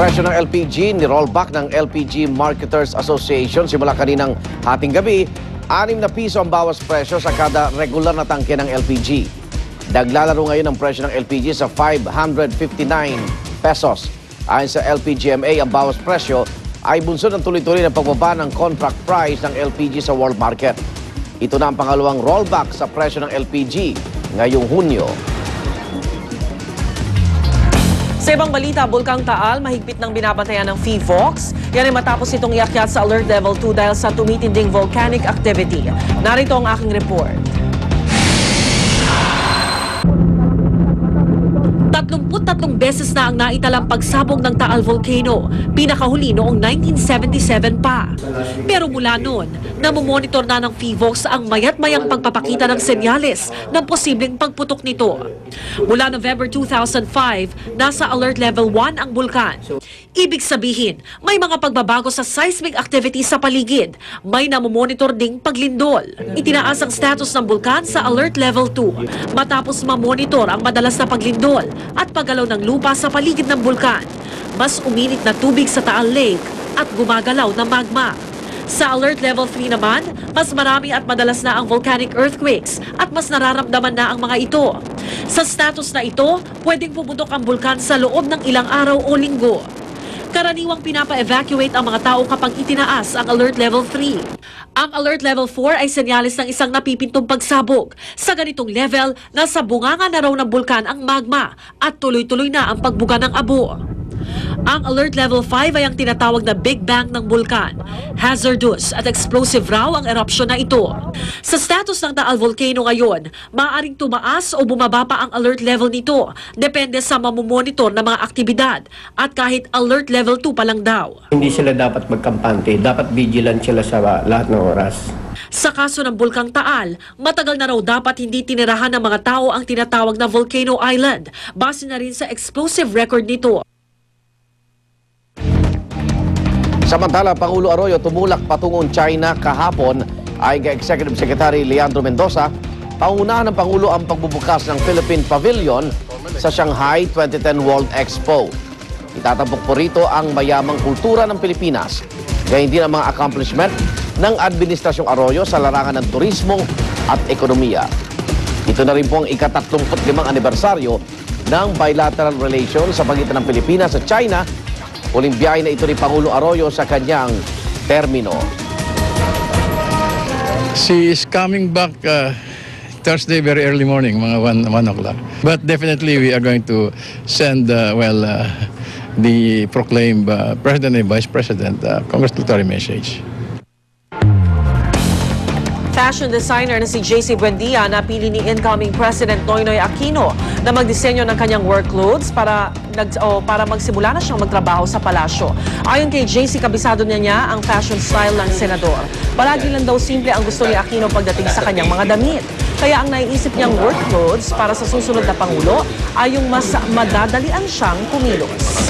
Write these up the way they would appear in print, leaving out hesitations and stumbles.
Presyo ng LPG, ni-rollback ng LPG Marketers Association simula kaninang hating gabi, 6 na piso ang bawas presyo sa kada regular na tangke ng LPG. Naglalaro ngayon ang presyo ng LPG sa 559 pesos. Ayon sa LPGMA, ang bawas presyo ay bunso ng tuloy-tuloy na pagbaba ng contract price ng LPG sa world market. Ito na ang pangalawang rollback sa presyo ng LPG ngayong Hunyo. Sa ibang balita, Bulkang Taal, mahigpit ng binabantayan ng PHIVOLCS. Yan ay matapos itong iakyat sa Alert Level 2 dahil sa tumitinding volcanic activity. Narito ang aking report. 33 beses na ang naitalang pagsabog ng Taal Volcano, pinakahuli noong 1977 pa. Pero mula noon, namomonitor na ng PHIVOLCS ang mayat-mayang pagpapakita ng senyales ng posibleng pagputok nito. Mula November 2005, nasa Alert Level 1 ang bulkan. Ibig sabihin, may mga pagbabago sa seismic activity sa paligid. May namomonitor ding paglindol. Itinaas ang status ng bulkan sa Alert Level 2 matapos mamonitor ang madalas na paglindol at paggalaw ng lupa sa paligid ng bulkan. Mas uminit na tubig sa Taal Lake at gumagalaw na magma. Sa Alert Level 3 naman, mas marami at madalas na ang volcanic earthquakes at mas nararamdaman na ang mga ito. Sa status na ito, pwedeng pumutok ang bulkan sa loob ng ilang araw o linggo. Karaniwang pinapa-evacuate ang mga tao kapag itinaas ang Alert Level 3. Ang Alert Level 4 ay senyales ng isang napipintong pagsabog. Sa ganitong level, nasa bunganga na raw ng bulkan ang magma at tuloy-tuloy na ang pagbuga ng abo. Ang Alert Level 5 ay ang tinatawag na Big Bang ng bulkan. Hazardous at explosive raw ang eruption na ito. Sa status ng Taal Volcano ngayon, maaaring tumaas o bumaba pa ang alert level nito. Depende sa mamomonitor na mga aktibidad at kahit Alert Level 2 pa lang daw. Hindi sila dapat magkampante, dapat vigilant sila sa lahat ng oras. Sa kaso ng Bulkang Taal, matagal na raw dapat hindi tinirahan ng mga tao ang tinatawag na Volcano Island, base na rin sa explosive record nito. Samantala, Pangulo Arroyo tumulak patungong China kahapon ay Executive Secretary Leandro Mendoza. Pangunahan ng Pangulo ang pagbubukas ng Philippine Pavilion sa Shanghai 2010 World Expo. Itatampok po rito ang mayamang kultura ng Pilipinas. Gayun din ang mga accomplishment ng Administrasyong Arroyo sa larangan ng turismo at ekonomiya. Ito na rin po ang ika-35 anibersaryo ng bilateral relations sa pagitan ng Pilipinas at China. Huling biyahe na ito ni Pangulo Arroyo sa kanyang termino. She is coming back Thursday very early morning, mga 1 o'clock. But definitely we are going to send, the proclaimed President and Vice President congratulatory message. Fashion designer na si JC Buendia napili ni incoming President Noynoy Aquino na magdisenyo ng kanyang work clothes para magsimula na siyang magtrabaho sa palasyo. Ayon kay JC, kabisado niya ang fashion style ng senador. Palagi lang daw simple ang gusto ni Aquino pagdating sa kanyang mga damit. Kaya ang naiisip niyang work clothes para sa susunod na Pangulo ay yung mas madadalian siyang kumilos.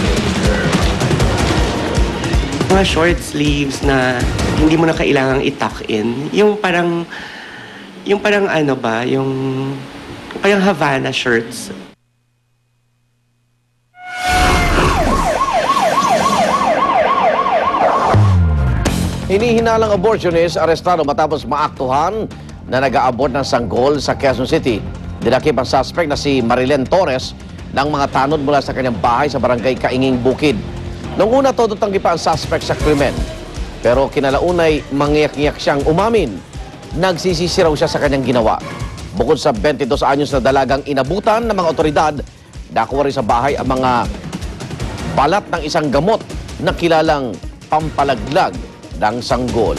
Mga short sleeves na hindi mo na kailangang i-tuck in. Yung parang ano ba, yung parang Havana shirts. Hinihinalang abortionist arestado matapos maaktuhan na nag-aabort ng sanggol sa Quezon City. Dinakip ang suspect na si Marilyn Torres ng mga tanod mula sa kanyang bahay sa barangay Kainging Bukid. Noong una, todo tanggi pa ang suspect sa krimen. Pero kinalaunay, mangyak-ngyak siyang umamin. Nagsisisi raw siya sa kanyang ginawa. Bukod sa 22 anyos na dalagang inabutan ng mga otoridad, nakuha rin sa bahay ang mga balat ng isang gamot na kilalang pampalaglag ng sanggol.